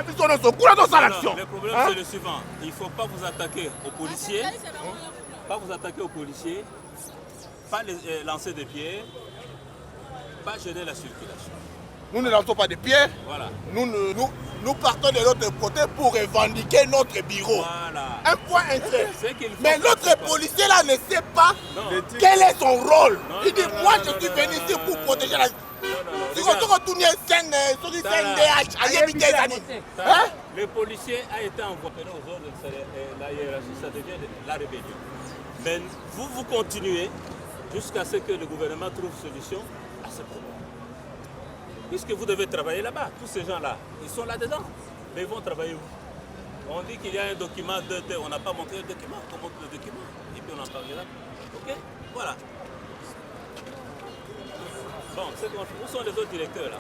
Le problème c'est le suivant. Il ne faut pas vous attaquer aux policiers. Pas vous attaquer aux policiers. Pas les lancer des pierres. Pas gêner la circulation. Nous ne lançons pas de pierres. Voilà. Nous partons de l'autre côté pour revendiquer notre bureau. Voilà. Un point intérêt. Mais l'autre policier là ne sait pas quel est son rôle. Il dit moi je suis venu ici pour protéger la... Le policier a été envoyé aux ordres de la hiérarchie, ça devient la rébellion. Mais vous continuez jusqu'à ce que le gouvernement trouve solution à ce problème. Puisque vous devez travailler là-bas, tous ces gens-là, ils sont là-dedans. Mais ils vont travailler où? On dit qu'il y a un document on n'a pas montré le document, on montre le document, et puis on en parlera. Ok? Voilà. Bon, où sont les autres directeurs là?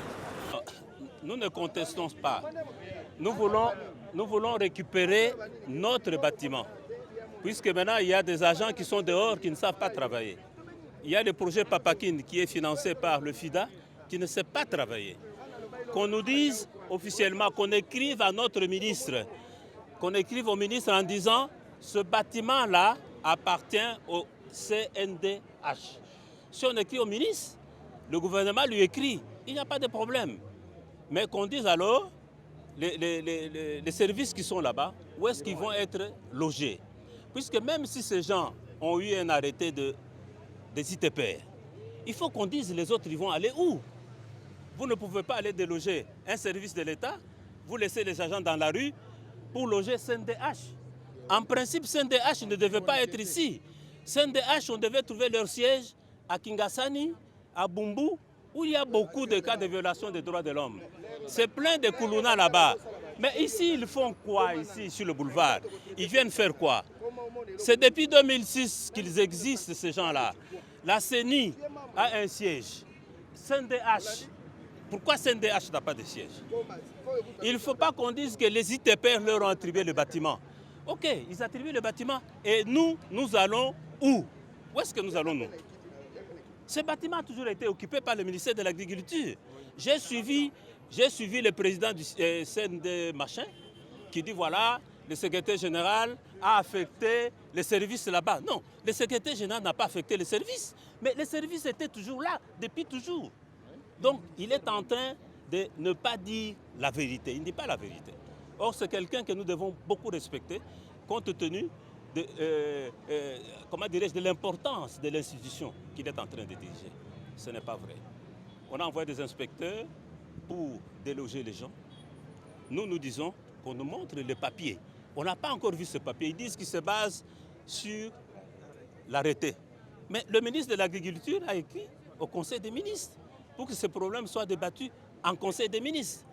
Nous ne contestons pas. Nous voulons récupérer notre bâtiment. Puisque maintenant, il y a des agents qui sont dehors qui ne savent pas travailler. Il y a le projet Papakine qui est financé par le FIDA qui ne sait pas travailler. Qu'on nous dise officiellement, qu'on écrive à notre ministre, qu'on écrive au ministre en disant ce bâtiment-là appartient au CNDH. Si on écrit au ministre, le gouvernement lui écrit, il n'y a pas de problème. Mais qu'on dise alors, les services qui sont là-bas, où est-ce qu'ils vont être logés? Puisque même si ces gens ont eu un arrêté des ITPR, il faut qu'on dise les autres, ils vont aller où? Vous ne pouvez pas aller déloger un service de l'État, vous laissez les agents dans la rue pour loger CNDH. En principe, CNDH ne devait pas être ici. CNDH, on devait trouver leur siège à Kingasani, à Bumbu, où il y a beaucoup de cas de violation des droits de l'homme. C'est plein de Koulouna là-bas. Mais ici, ils font quoi ici, sur le boulevard? Ils viennent faire quoi? C'est depuis 2006 qu'ils existent, ces gens-là. La CENI a un siège. CNDH. Pourquoi CNDH n'a pas de siège? Il ne faut pas qu'on dise que les ITPR leur ont attribué le bâtiment. Ok, ils attribuent le bâtiment et nous allons où? Où est-ce que nous allons, nous? Ce bâtiment a toujours été occupé par le ministère de l'Agriculture. J'ai suivi le président du CND machin qui dit voilà, le secrétaire général a affecté les services là-bas. Non, le secrétaire général n'a pas affecté les services, mais les services étaient toujours là, depuis toujours. Donc, il est en train de ne pas dire la vérité. Il ne dit pas la vérité. Or, c'est quelqu'un que nous devons beaucoup respecter, compte tenu de l'importance de l'institution qu'il est en train de diriger. Ce n'est pas vrai. On a envoyé des inspecteurs pour déloger les gens. Nous disons qu'on nous montre les papiers. On n'a pas encore vu ce papier. Ils disent qu'ils se basent sur l'arrêté. Mais le ministre de l'Agriculture a écrit au Conseil des ministres pour que ce problème soit débattu en Conseil des ministres.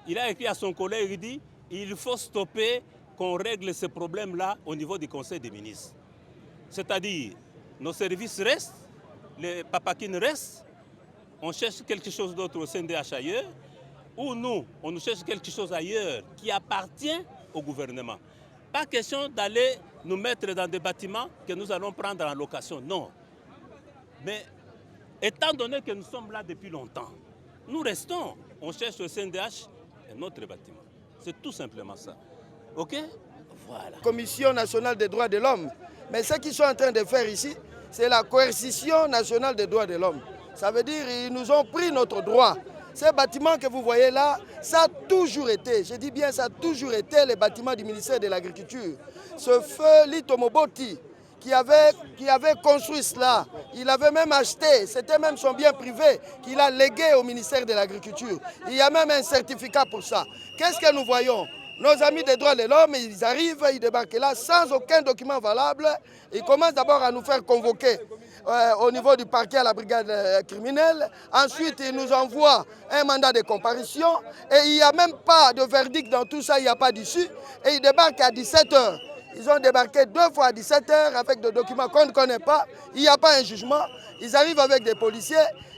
Il a écrit à son collègue, il dit il faut stopper qu'on règle ce problème-là au niveau du Conseil des ministres. C'est-à-dire, nos services restent, les papakines restent, on cherche quelque chose d'autre au CNDH ailleurs, ou nous, on nous cherche quelque chose ailleurs qui appartient au gouvernement. Pas question d'aller nous mettre dans des bâtiments que nous allons prendre en location, non. Mais étant donné que nous sommes là depuis longtemps, nous restons, on cherche au CNDH un autre bâtiment. C'est tout simplement ça. OK? Voilà. Commission nationale des droits de l'homme. Mais ce qu'ils sont en train de faire ici, c'est la coercition nationale des droits de l'homme. Ça veut dire qu'ils nous ont pris notre droit. Ces bâtiments que vous voyez là, ça a toujours été, je dis bien ça a toujours été les bâtiments du ministère de l'Agriculture. Ce feu Lito Moboti qui avait construit cela, il avait même acheté, c'était même son bien privé qu'il a légué au ministère de l'Agriculture. Il y a même un certificat pour ça. Qu'est-ce que nous voyons? Nos amis des droits de l'homme, ils arrivent, ils débarquent là sans aucun document valable. Ils commencent d'abord à nous faire convoquer au niveau du parquet à la brigade criminelle. Ensuite, ils nous envoient un mandat de comparution. Et il n'y a même pas de verdict dans tout ça, il n'y a pas d'issue. Et ils débarquent à 17h. Ils ont débarqué 2 fois à 17h avec des documents qu'on ne connaît pas. Il n'y a pas un jugement. Ils arrivent avec des policiers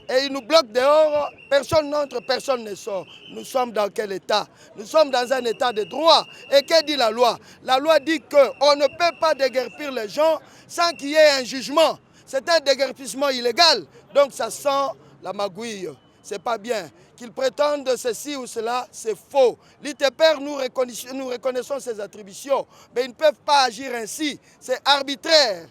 et ils nous bloquent dehors. Personne n'entre, personne ne sort. Nous sommes dans quel état? Nous sommes dans un état de droit. Et que dit la loi? La loi dit qu'on ne peut pas déguerpir les gens sans qu'il y ait un jugement. C'est un déguerpissement illégal. Donc ça sent la magouille. c'est pas bien. Qu'ils prétendent ceci ou cela, c'est faux. L'ITPR, nous reconnaissons ses attributions, mais ils ne peuvent pas agir ainsi. C'est arbitraire.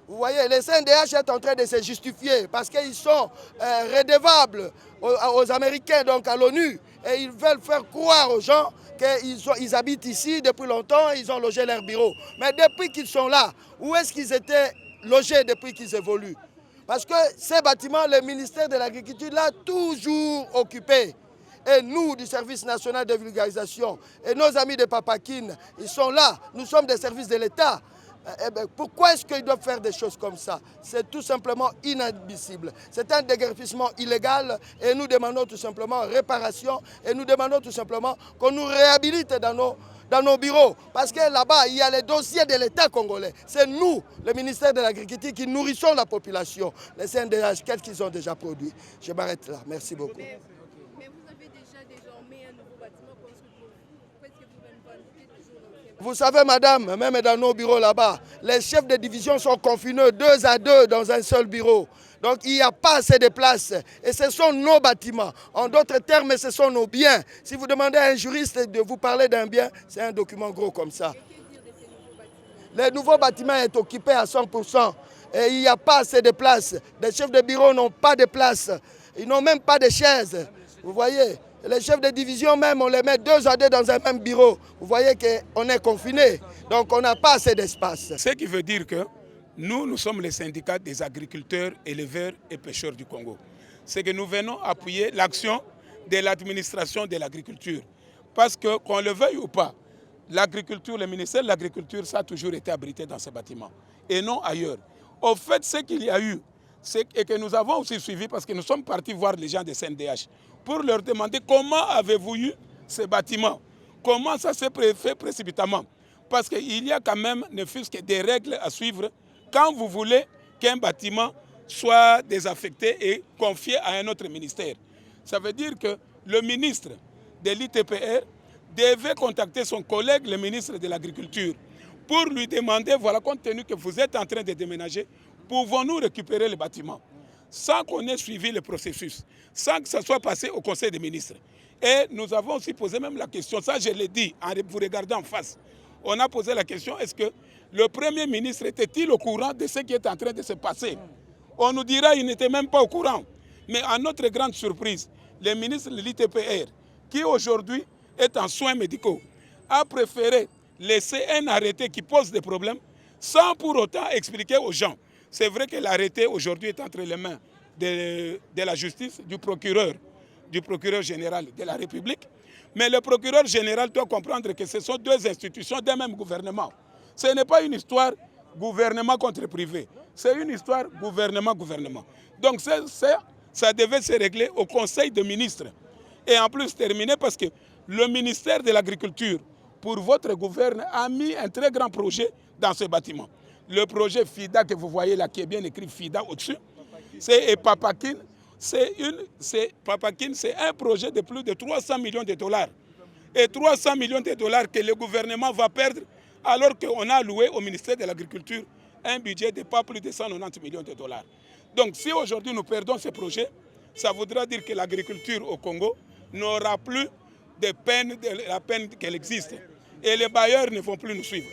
Vous voyez, le CNDH est en train de se justifier parce qu'ils sont redevables aux Américains, donc à l'ONU, et ils veulent faire croire aux gens qu'ils habitent ici depuis longtemps, ils ont logé leur bureau. Mais depuis qu'ils sont là, où est-ce qu'ils étaient logés depuis qu'ils évoluent? Parce que ces bâtiments, le ministère de l'Agriculture l'a toujours occupé. Et nous, du service national de vulgarisation, et nos amis de Papakine, ils sont là. Nous sommes des services de l'État. Eh bien, pourquoi est-ce qu'ils doivent faire des choses comme ça? C'est tout simplement inadmissible. C'est un déguerpissement illégal et nous demandons tout simplement réparation et nous demandons tout simplement qu'on nous réhabilite dans nos bureaux. Parce que là-bas, il y a les dossiers de l'État congolais. C'est nous, le ministère de l'Agriculture, qui nourrissons la population. Les CNDH, qu'est-ce qu'ils ont déjà produit? Je m'arrête là. Merci beaucoup. Mais vous avez déjà désormais un nouveau bâtiment construit pour vous. Pourquoi est-ce que vous ne vendez toujours l'ancien bâtiment? Vous savez, madame, même dans nos bureaux là-bas, les chefs de division sont confinés 2 à 2 dans un seul bureau. Donc il n'y a pas assez de place. Et ce sont nos bâtiments. En d'autres termes, ce sont nos biens. Si vous demandez à un juriste de vous parler d'un bien, c'est un document gros comme ça. Le nouveau bâtiment est occupé à 100%. Et il n'y a pas assez de place. Les chefs de bureau n'ont pas de place. Ils n'ont même pas de chaises. Vous voyez? Les chefs de division même, on les met 2 à 2 dans un même bureau. Vous voyez qu'on est confinés. Donc on n'a pas assez d'espace. Ce qui veut dire que nous sommes les syndicats des agriculteurs, éleveurs et pêcheurs du Congo. C'est que nous venons appuyer l'action de l'administration de l'agriculture. Parce que, qu'on le veuille ou pas, l'agriculture, le ministère de l'Agriculture, ça a toujours été abrité dans ces bâtiments. Et non ailleurs. Au fait, ce qu'il y a eu, et que nous avons aussi suivi, parce que nous sommes partis voir les gens des CNDH, pour leur demander comment avez-vous eu ces bâtiments, comment ça s'est fait précipitamment. Parce qu'il y a quand même, ne fût-ce que des règles à suivre quand vous voulez qu'un bâtiment soit désaffecté et confié à un autre ministère. Ça veut dire que le ministre de l'ITPR devait contacter son collègue, le ministre de l'Agriculture, pour lui demander, voilà, compte tenu que vous êtes en train de déménager, pouvons-nous récupérer le bâtiment sans qu'on ait suivi le processus, sans que ça soit passé au Conseil des ministres. Et nous avons aussi posé même la question, ça je l'ai dit en vous regardant en face, on a posé la question, est-ce que le Premier ministre était-il au courant de ce qui est en train de se passer? On nous dira qu'il n'était même pas au courant. Mais à notre grande surprise, le ministre de l'ITPR, qui aujourd'hui est en soins médicaux, a préféré laisser un arrêté qui pose des problèmes sans pour autant expliquer aux gens. C'est vrai que l'arrêté aujourd'hui est entre les mains de la justice, du procureur général de la République. Mais le procureur général doit comprendre que ce sont 2 institutions d'un même gouvernement. Ce n'est pas une histoire gouvernement contre privé. C'est une histoire gouvernement-gouvernement. Donc ça devait se régler au Conseil des ministres. Et en plus terminé parce que le ministère de l'Agriculture, pour votre gouvernement, a mis un très grand projet dans ce bâtiment. Le projet FIDA que vous voyez là, qui est bien écrit FIDA au-dessus, c'est Papakine. Papakine, c'est un projet de plus de 300 millions de dollars. Et 300 millions de dollars que le gouvernement va perdre alors qu'on a alloué au ministère de l'Agriculture un budget de pas plus de 190 millions de dollars. Donc si aujourd'hui nous perdons ce projet, ça voudra dire que l'agriculture au Congo n'aura plus de la peine qu'elle existe. Et les bailleurs ne vont plus nous suivre.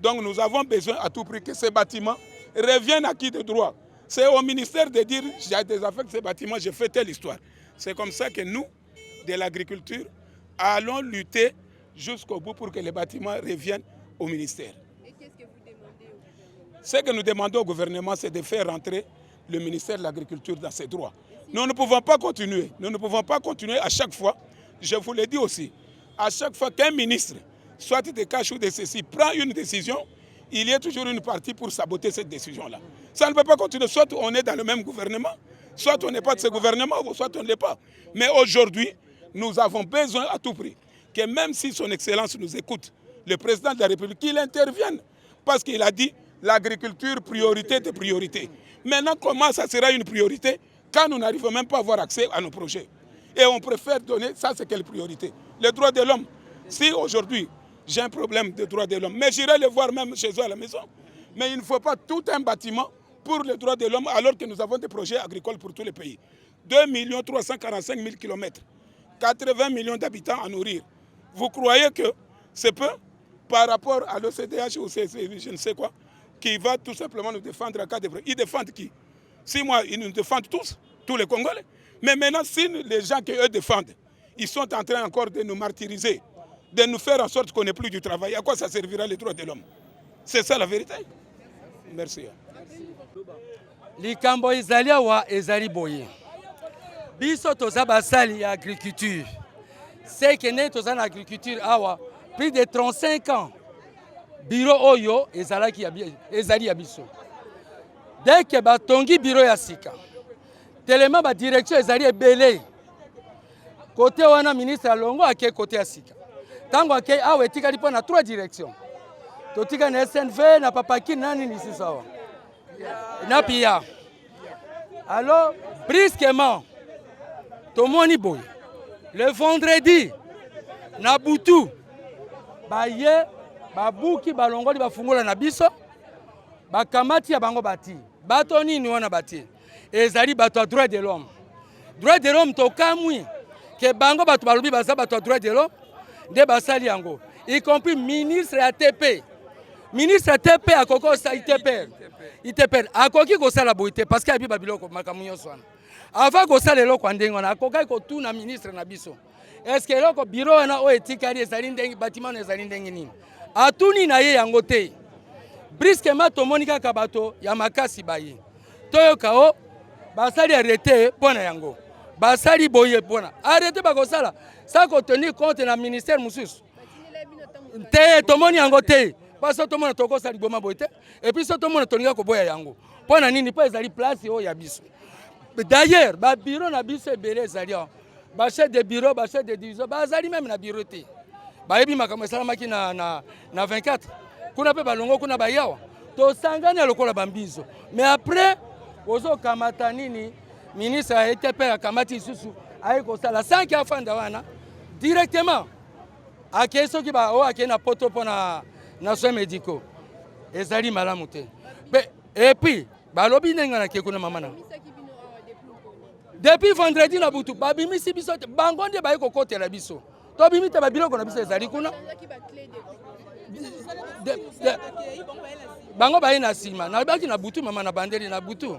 Donc nous avons besoin à tout prix que ces bâtiments reviennent à qui de droit. C'est au ministère de dire, j'ai désaffecté ces bâtiments, j'ai fait telle histoire. C'est comme ça que nous, de l'agriculture, allons lutter jusqu'au bout pour que les bâtiments reviennent au ministère. Et qu'est-ce que vous demandez au gouvernement? Ce que nous demandons au gouvernement, c'est de faire rentrer le ministère de l'Agriculture dans ses droits. Nous ne pouvons pas continuer. Nous ne pouvons pas continuer à chaque fois, je vous l'ai dit aussi, à chaque fois qu'un ministre, soit de cash ou de ceci, prend une décision, il y a toujours une partie pour saboter cette décision-là. Ça ne peut pas continuer. Soit on est dans le même gouvernement, soit on n'est pas de ce gouvernement, soit on ne l'est pas. Mais aujourd'hui, nous avons besoin à tout prix que même si son Excellence nous écoute, le président de la République, qu'il intervienne. Parce qu'il a dit l'agriculture, priorité de priorité. Maintenant, comment ça sera une priorité quand nous n'arrivons même pas à avoir accès à nos projets? Et on préfère donner, ça c'est quelle priorité? Les droits de l'homme. Si aujourd'hui, j'ai un problème de droits de l'homme, mais j'irai le voir même chez eux à la maison. Mais il ne faut pas tout un bâtiment pour les droits de l'homme alors que nous avons des projets agricoles pour tous les pays. 2 345 000 km, 80 millions d'habitants à nourrir. Vous croyez que c'est peu par rapport à l'OCDH ou je ne sais quoi, qui va tout simplement nous défendre en cas de... Ils défendent qui? Si moi, ils nous défendent tous les Congolais. Mais maintenant, si les gens qu'eux défendent, ils sont en train encore de nous martyriser, de nous faire en sorte qu'on n'ait plus du travail, à quoi ça servira les droits de l'homme? C'est ça la vérité. Merci. Likambo ezali awa ezali boye. Biso toza basali ya agriculture. C'est que ne toza na agriculture awa plus de 35 ans. Bureau oyo ezali ya biso. Dès que batongi bureau ya sika. Tellement ba direction ezali ebele. Côté wana ministre alongo ake côté ya sika. Tango ake awa etikali po na 3 directions. Totika na SNV na papaki nani ni sawa. Na pia. Alors brusquement tomoni boy. Le vendredi na butu baye babuki balongoli bafungola na biso bakamati ya bango bati bato nini wana bati ezali bato ya droit de l'homme. Droit de l'homme tokamwi ke bango bato balobi baza bato ya droit de l'homme de basali yango y compris ministre ya TP. Ministre ya TP akoko sa ITP akoki kosala boite parce que abi babiloko makamu nyonso wana avant kosala eloko ndenge wana akoki kotuna ministre na biso est-ce que eloko bureau wana o etikali ezali ndenge bâtiment ezali ndenge nini atuni na ye yango te brusquement tomoni kaka bato ya makasi baye toyoka o basali arrêté pona yango basali boye pona arrêté bakosala ça ko tenir compte na ministère mususu te tomoni yango te parce que tomona tokosala liboma boye te et puis so tomona toninga koboya yango pona nini po ezali place o ya biso. D'ailleurs ba bureau na biso ebele ezali ba chef de bureau ba chef de division bazali même na bureau te bayebi makambo esalamaki na 24 kuna pe balongo kuna bayawa tosangani lokola bambizo mais après ozo kamata nini ministre a été père akamati susu ayi kosala 5 afanda wana directement akeso ki ba o akena poto pona na soins médicaux ezali malamu te et puis balobi nenga na kekuna mamana depuis vendredi na butu babimisi biso bango nde bayi kokotela biso tobimi te babiloko na biso ezali kuna bango bayi na sima na baki na butu mama na bandeli na butu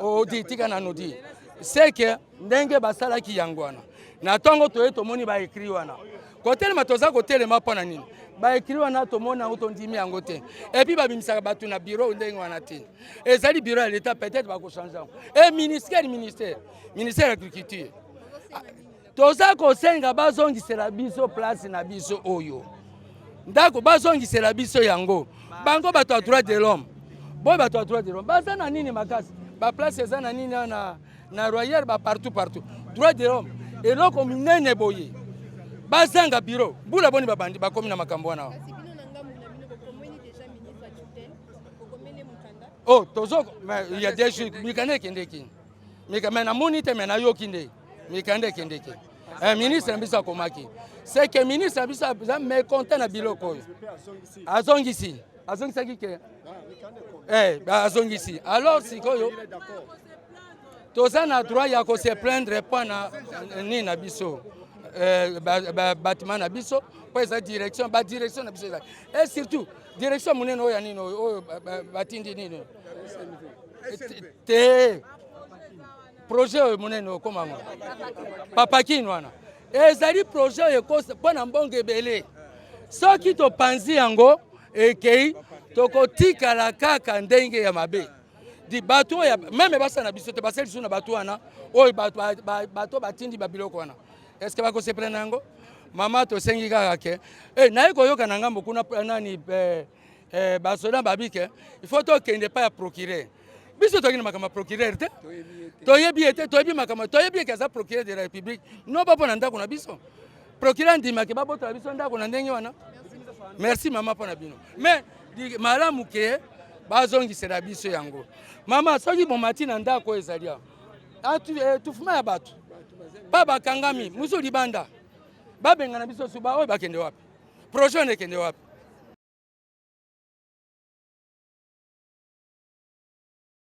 odi tika na nodi c'est que ndenge basalaki yango wana na tongo toye tomoni ba écrit wana kotelema toza kotelema pona nini ba écrit wana tomona auto ndimi yango te et puis babimisaka batu na bureau ndenge wana te ezali bureau ya l'état peut-être ba ko changer et ministère de l'agriculture toza kosenga bazongisela biso place na biso oyo ndako bazongisela biso yango bango bato ya droit de l'homme boy bato ya droit de l'homme baza na nini makasi ba place eza na nini na royal ba partout droit de l'homme eloko minene boye bazanga bureau bula boni babandi bakomi na makambo wana oh tozo il y a des jours mikane kendeki mikame na monite mena yo kinde mikande kendeki ministre mbisa komaki c'est que ministre mbisa me content na biloko azongisi ke azongisi alors sikoyo toza na droit ya ko se plaindre pana ni na biso bâtiment na biso po eza direction na biso et surtout direction munene oyo nini oyo batindi nini te projet oyo munene okomango papakini wana ezali projet oyo mpo na mbongo ebele soki topanzi yango ekei tokotikala kaka ndenge ya mabe di bato oyo meme basa na biso te basali lisu na bato wana oyo bato batindi babiloko wana est-ce que bako se plaindre yango mama tosengi kaka ke naye koyoka na ngambo kuna nani basoda babike il faut tokende pa ya procureur biso tokende makambo procureur te toyebi ete toyebi makambo toyebi ke aza procureur de la république no bapo na ndako na biso procureur ndimake babotola biso ndako na ndenge wana merci mama pona bino mais malamu ke bazongisela biso yango mama soki bomati na ndako ezali tufuma ya bato pa bakangami musu libanda babenga na biso suba oyo bakende wapi projet ne kende wapi